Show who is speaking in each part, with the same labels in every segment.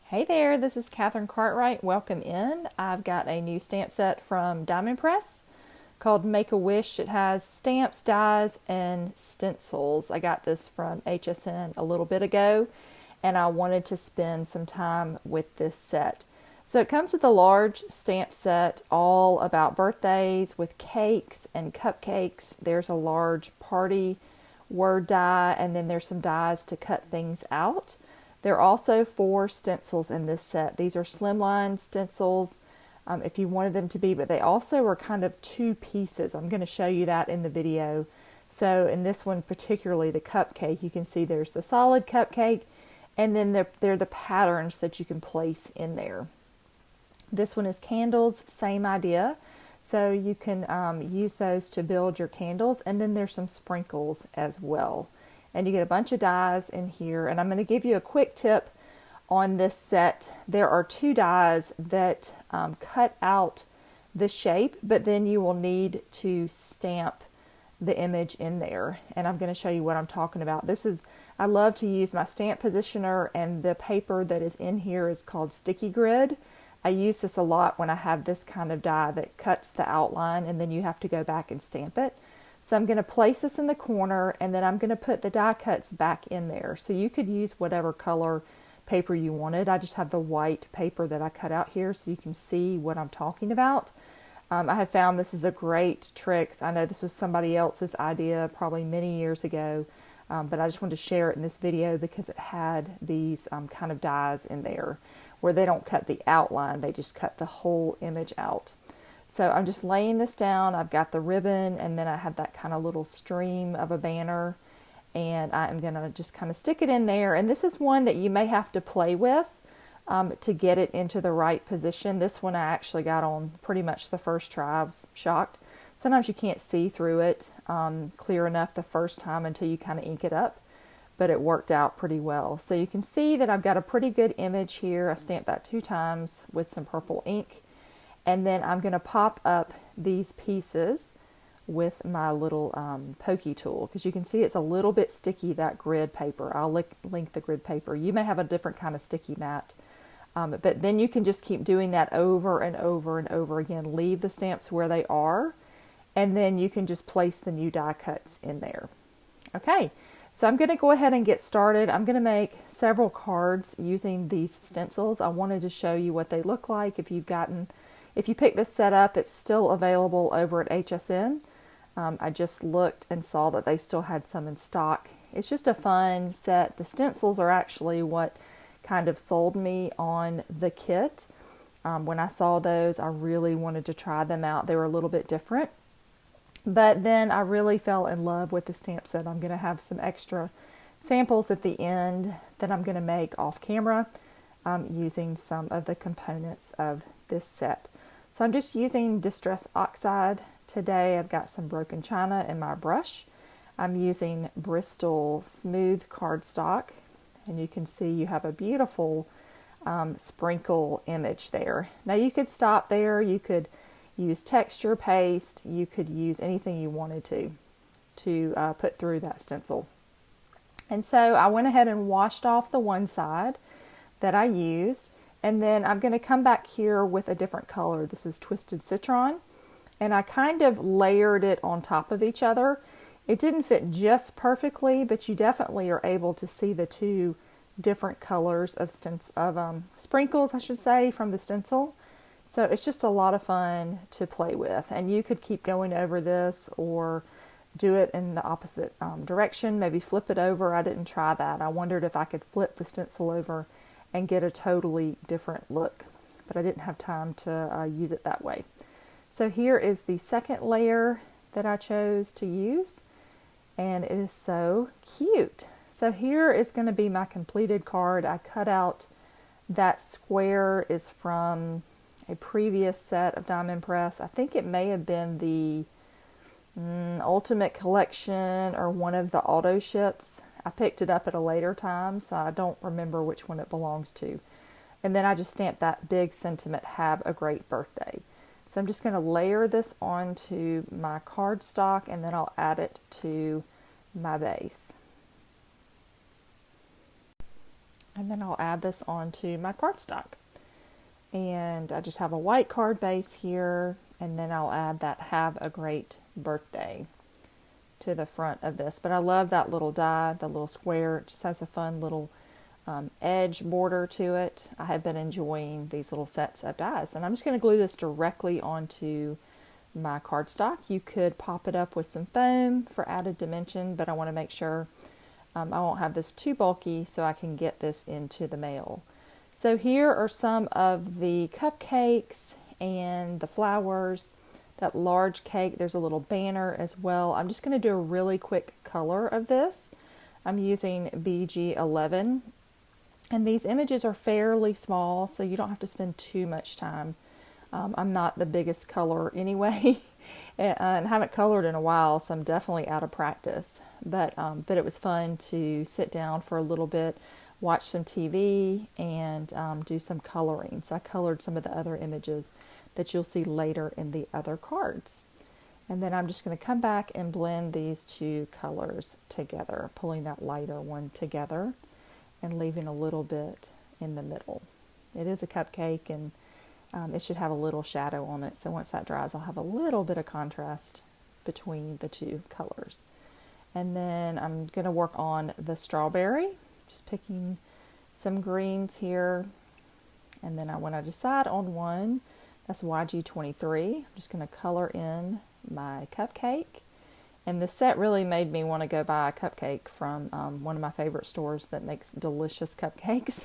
Speaker 1: Hey there, this is Katherine Cartwright. Welcome in. I've got a new stamp set from Diamond Press called Make a Wish. It has stamps, dies, and stencils. I got this from HSN a little bit ago, and I wanted to spend some time with this set. So it comes with a large stamp set all about birthdays with cakes and cupcakes. There's a large party word die, and then there's some dies to cut things out. There are also 4 stencils in this set. These are slimline stencils if you wanted them to be, but they also are kind of 2 pieces. I'm going to show you that in the video. So in this one particularly, the cupcake, you can see there's the solid cupcake, and then they're the patterns that you can place in there. This one is candles, same idea. So you can use those to build your candles, and then there's some sprinkles as well. And you get a bunch of dies in here, and I'm going to give you a quick tip on this set. There are 2 dies that cut out the shape, but then you will need to stamp the image in there, and I'm going to show you what I'm talking about. I love to use my stamp positioner, and the paper that is in here is called Sticky Grid. I use this a lot when I have this kind of die that cuts the outline, and then you have to go back and stamp it. So I'm going to place this in the corner, and then I'm going to put the die cuts back in there. So you could use whatever color paper you wanted. I just have the white paper that I cut out here so you can see what I'm talking about. I have found this is a great trick. I know this was somebody else's idea probably many years ago, but I just wanted to share it in this video because it had these kind of dies in there where they don't cut the outline, they just cut the whole image out. So I'm just laying this down. I've got the ribbon, and then I have that kind of little stream of a banner, and I am going to just kind of stick it in there. And this is one that you may have to play with to get it into the right position. This one I actually got on pretty much the first try. I was shocked. Sometimes you can't see through it clear enough the first time until you kind of ink it up, but it worked out pretty well. So you can see that I've got a pretty good image here. I stamped that 2 times with some purple ink. And then I'm going to pop up these pieces with my little pokey tool, because you can see it's a little bit sticky, that grid paper. I'll link the grid paper. You may have a different kind of sticky mat, but then you can just keep doing that over and over and over again. Leave the stamps where they are, and then you can just place the new die cuts in there. Okay, so I'm going to go ahead and get started. I'm going to make several cards using these stencils. I wanted to show you what they look like. If you pick this set up, it's still available over at HSN. I just looked and saw that they still had some in stock. It's just a fun set. The stencils are actually what kind of sold me on the kit. When I saw those, I really wanted to try them out. They were a little bit different. But then I really fell in love with the stamp set. I'm going to have some extra samples at the end that I'm going to make off camera using some of the components of this set. So I'm just using Distress Oxide today. I've got some broken china in my brush. I'm using Bristol Smooth cardstock, and you can see you have a beautiful sprinkle image there. Now you could stop there. You could use texture paste. You could use anything you wanted to put through that stencil. And so I went ahead and washed off the one side that I used. And then I'm going to come back here with a different color. This is Twisted Citron. And I kind of layered it on top of each other. It didn't fit just perfectly, but you definitely are able to see the 2 different colors of sprinkles, I should say, from the stencil. So it's just a lot of fun to play with. And you could keep going over this or do it in the opposite direction. Maybe flip it over. I didn't try that. I wondered if I could flip the stencil over and get a totally different look, but I didn't have time to use it that way. So here is the second layer that I chose to use, and it is so cute. So here is going to be my completed card. I cut out that square is from a previous set of Diamond Press. I think it may have been the Ultimate Collection or one of the auto ships. I picked it up at a later time, so I don't remember which one it belongs to. And then I just stamped that big sentiment, "Have a great birthday." So I'm just going to layer this onto my cardstock, and then I'll add it to my base. And then I'll add this onto my cardstock. And I just have a white card base here, and then I'll add that "Have a Great Birthday" to the front of this. But I love that little die, the little square. It just has a fun little edge border to it. I have been enjoying these little sets of dies. And I'm just going to glue this directly onto my cardstock. You could pop it up with some foam for added dimension, but I want to make sure I won't have this too bulky so I can get this into the mail. So here are some of the cupcakes and the flowers. That large cake, there's a little banner as well. I'm just going to do a really quick color of this. I'm using BG11, and these images are fairly small, so you don't have to spend too much time. I'm not the biggest color anyway, and haven't colored in a while, so I'm definitely out of practice. But it was fun to sit down for a little bit, watch some TV, and do some coloring. So I colored some of the other images that you'll see later in the other cards. And then I'm just going to come back and blend these two colors together, pulling that lighter one together and leaving a little bit in the middle. It is a cupcake, and it should have a little shadow on it. So once that dries, I'll have a little bit of contrast between the two colors. And then I'm going to work on the strawberry, just picking some greens here. And then when I decide on one, that's YG23. I'm just going to color in my cupcake. And this set really made me want to go buy a cupcake from one of my favorite stores that makes delicious cupcakes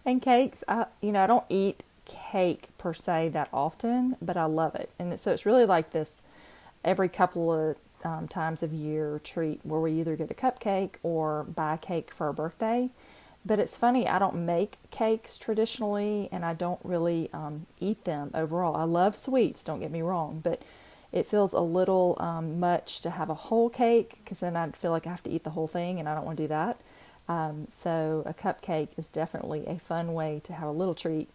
Speaker 1: and cakes. I don't eat cake per se that often, but I love it. And so it's really like this every couple of times of year treat where we either get a cupcake or buy a cake for a birthday. But it's funny, I don't make cakes traditionally, and I don't really eat them overall. I love sweets, don't get me wrong, but it feels a little much to have a whole cake, because then I'd feel like I have to eat the whole thing, and I don't want to do that. So a cupcake is definitely a fun way to have a little treat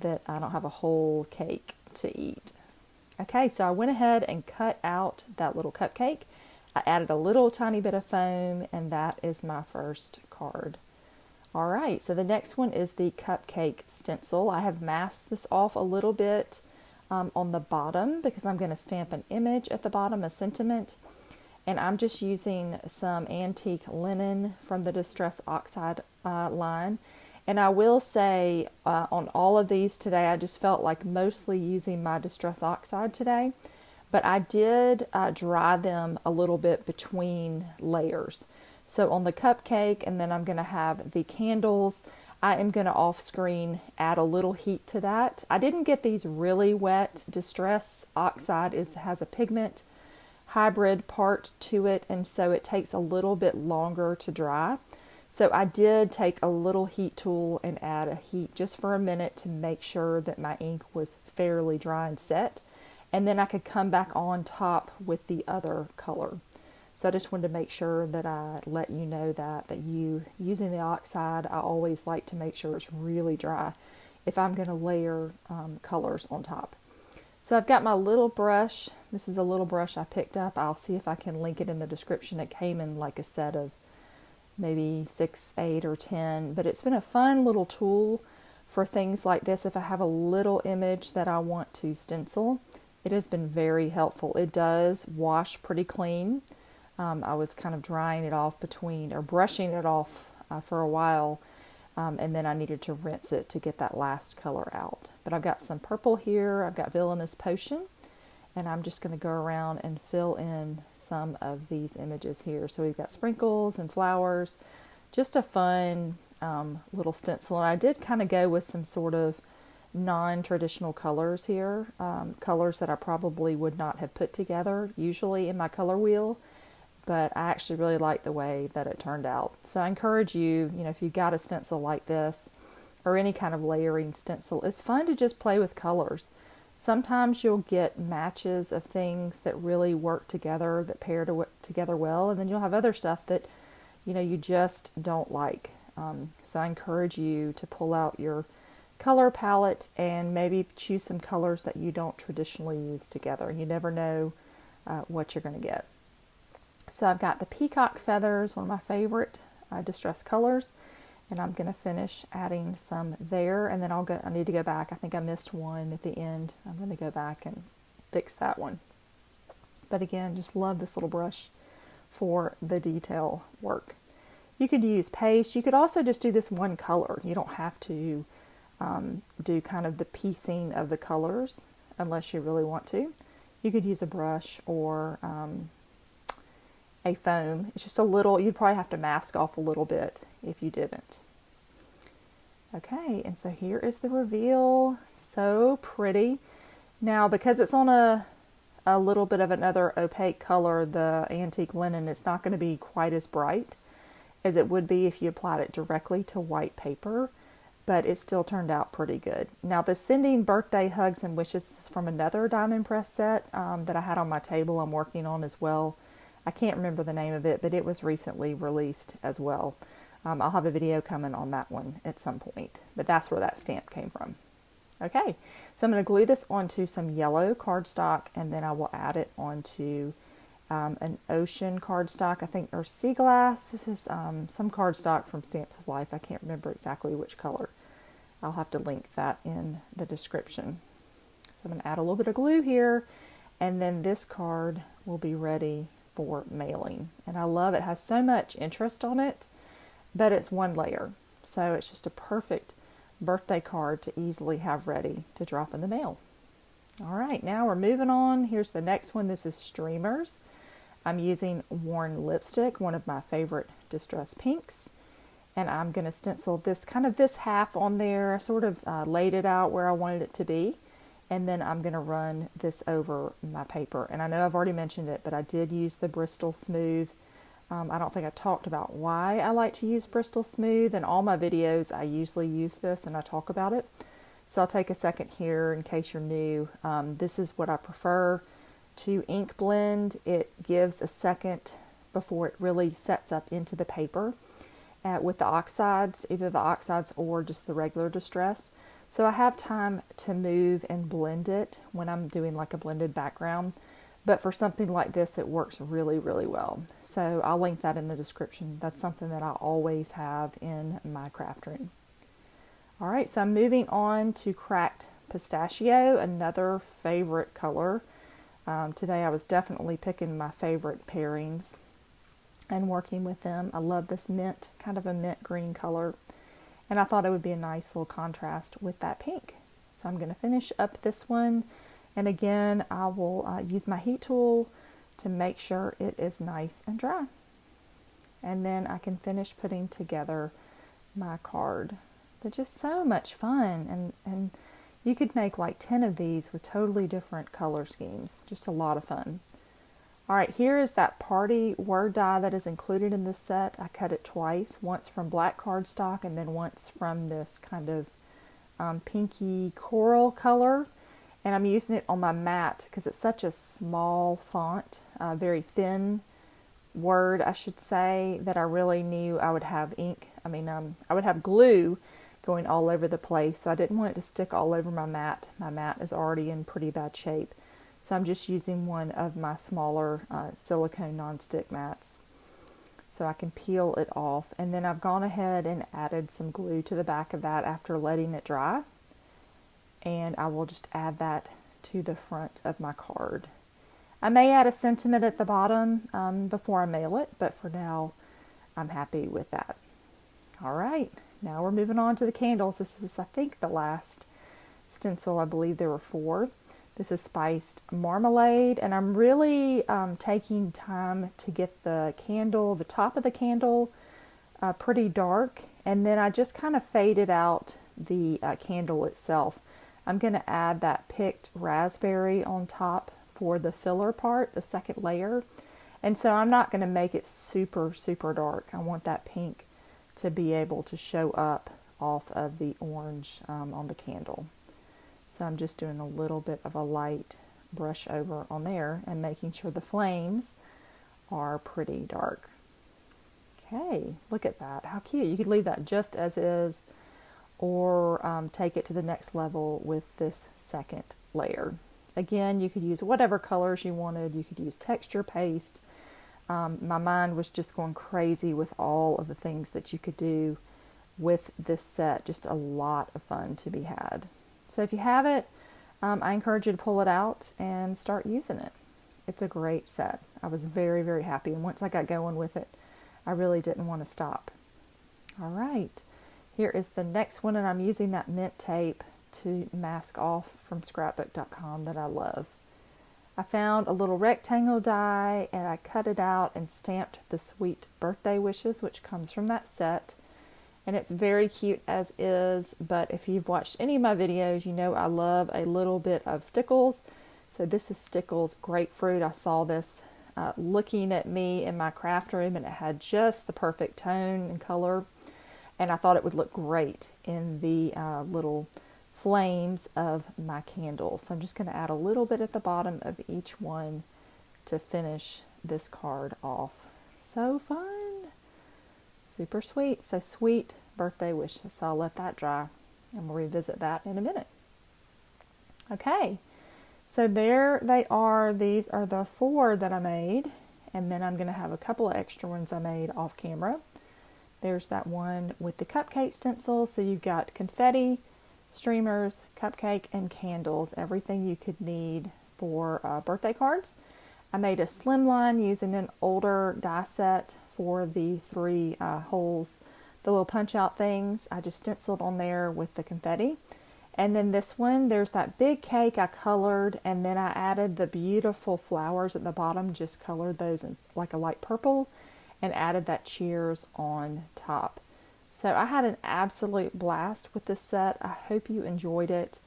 Speaker 1: that I don't have a whole cake to eat. Okay, so I went ahead and cut out that little cupcake. I added a little tiny bit of foam, and that is my first card. All right, so the next one is the cupcake stencil. I have masked this off a little bit on the bottom because I'm going to stamp an image at the bottom, a sentiment. And I'm just using some antique linen from the Distress Oxide line. And I will say on all of these today, I just felt like mostly using my Distress Oxide today. But I did dry them a little bit between layers. So on the cupcake, and then I'm going to have the candles, I am going to off screen add a little heat to that. I didn't get these really wet. Distress Oxide has a pigment hybrid part to it, and so it takes a little bit longer to dry. So I did take a little heat tool and add a heat just for a minute to make sure that my ink was fairly dry and set. And then I could come back on top with the other color. So I just wanted to make sure that I let you know that using the oxide, I always like to make sure it's really dry if I'm going to layer colors on top. So I've got my little brush. This is a little brush I picked up. I'll see if I can link it in the description. It came in like a set of maybe 6, 8, or 10, but it's been a fun little tool for things like this. If I have a little image that I want to stencil, it has been very helpful. It does wash pretty clean. I was kind of drying it off brushing it off for a while, and then I needed to rinse it to get that last color out. But I've got some purple here, I've got Villainous Potion, and I'm just going to go around and fill in some of these images here. So we've got sprinkles and flowers, just a fun little stencil. And I did kind of go with some sort of non-traditional colors here, colors that I probably would not have put together usually in my color wheel. But I actually really like the way that it turned out. So I encourage you, if you've got a stencil like this or any kind of layering stencil, it's fun to just play with colors. Sometimes you'll get matches of things that really work together, that pair together well, and then you'll have other stuff that, you just don't like. So I encourage you to pull out your color palette and maybe choose some colors that you don't traditionally use together. You never know what you're going to get. So I've got the peacock feathers, one of my favorite distress colors, And I'm going to finish adding some there, and then I need to go back. I think I missed one at the end. I'm going to go back and fix that one. But again, just love this little brush for the detail work. You could use paste. You could also just do this one color. You don't have to do kind of the piecing of the colors unless you really want to. You could use a brush or a foam. It's just a little, you'd probably have to mask off a little bit if you didn't. Okay, and so here is the reveal. So pretty. Now, because it's on a little bit of another opaque color, the antique linen, it's not going to be quite as bright as it would be if you applied it directly to white paper, but it still turned out pretty good. Now, the Sending Birthday Hugs and Wishes is from another Diamond Press set that I had on my table I'm working on as well. I can't remember the name of it, but it was recently released as well. I'll have a video coming on that one at some point, but that's where that stamp came from. Okay, so I'm going to glue this onto some yellow cardstock, and then I will add it onto an ocean cardstock, I think, or sea glass. This is some cardstock from Stamps of Life. I can't remember exactly which color. I'll have to link that in the description. So I'm going to add a little bit of glue here, and then this card will be ready for mailing. And I love it. It has so much interest on it, but it's one layer. So it's just a perfect birthday card to easily have ready to drop in the mail. All right, now we're moving on. Here's the next one. This is Streamers. I'm using Worn Lipstick, one of my favorite distress pinks. And I'm going to stencil this half on there. I sort of laid it out where I wanted it to be. And then I'm going to run this over my paper. And I know I've already mentioned it, but I did use the Bristol Smooth. I don't think I talked about why I like to use Bristol Smooth. In all my videos, I usually use this and I talk about it. So I'll take a second here in case you're new. This is what I prefer to ink blend. It gives a second before it really sets up into the paper with the oxides, either the oxides or just the regular distress. So I have time to move and blend it when I'm doing like a blended background. But for something like this, it works really, really well. So I'll link that in the description. That's something that I always have in my craft room. All right, so I'm moving on to Cracked Pistachio, another favorite color. Today I was definitely picking my favorite pairings and working with them. I love this mint, kind of a mint green color. And I thought it would be a nice little contrast with that pink. So I'm going to finish up this one. And again, I will use my heat tool to make sure it is nice and dry. And then I can finish putting together my card. But just so much fun. And you could make like 10 of these with totally different color schemes. Just a lot of fun. All right, here is that party word die that is included in this set. I cut it twice, once from black cardstock and then once from this kind of pinky coral color. And I'm using it on my mat because it's such a small font, very thin word, I should say, that I really knew I would have I would have glue going all over the place, so I didn't want it to stick all over my mat. My mat is already in pretty bad shape. So I'm just using one of my smaller silicone non-stick mats so I can peel it off. And then I've gone ahead and added some glue to the back of that after letting it dry. And I will just add that to the front of my card. I may add a sentiment at the bottom before I mail it, but for now I'm happy with that. All right, now we're moving on to the candles. This is, I think, the last stencil. I believe there were 4. This is Spiced Marmalade, and I'm really taking time to get the candle, the top of the candle, pretty dark, and then I just kind of faded out the candle itself. I'm going to add that picked raspberry on top for the filler part, the second layer, and so I'm not going to make it super, super dark. I want that pink to be able to show up off of the orange on the candle. So I'm just doing a little bit of a light brush over on there and making sure the flames are pretty dark. Okay, look at that. How cute. You could leave that just as is or take it to the next level with this second layer. Again, you could use whatever colors you wanted. You could use texture paste. My mind was just going crazy with all of the things that you could do with this set. Just a lot of fun to be had. So if you have it, I encourage you to pull it out and start using it. It's a great set. I was very, very happy. And once I got going with it, I really didn't want to stop. All right. Here is the next one, and I'm using that mint tape to mask off from scrapbook.com that I love. I found a little rectangle die and I cut it out and stamped the sweet birthday wishes, which comes from that set. And it's very cute as is, but if you've watched any of my videos, you know I love a little bit of stickles. So this is stickles grapefruit. I saw this looking at me in my craft room, and it had just the perfect tone and color. And I thought it would look great in the little flames of my candle. So I'm just going to add a little bit at the bottom of each one to finish this card off. So fun. Super sweet. So sweet birthday wishes. So I'll let that dry and we'll revisit that in a minute. Okay. So there they are. These are the 4 that I made. And then I'm going to have a couple of extra ones I made off camera. There's that one with the cupcake stencil. So you've got confetti, streamers, cupcake, and candles. Everything you could need for birthday cards. I made a slimline using an older die set for the 3 holes, the little punch out things. I just stenciled on there with the confetti. And then this one, there's that big cake I colored, and then I added the beautiful flowers at the bottom, just colored those in like a light purple, and added that cheers on top. So I had an absolute blast with this set. I hope you enjoyed it.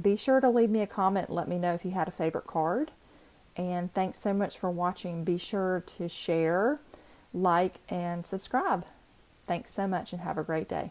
Speaker 1: Be sure to leave me a comment and let me know if you had a favorite card. And thanks so much for watching. Be sure to share, like, and subscribe. Thanks so much and have a great day.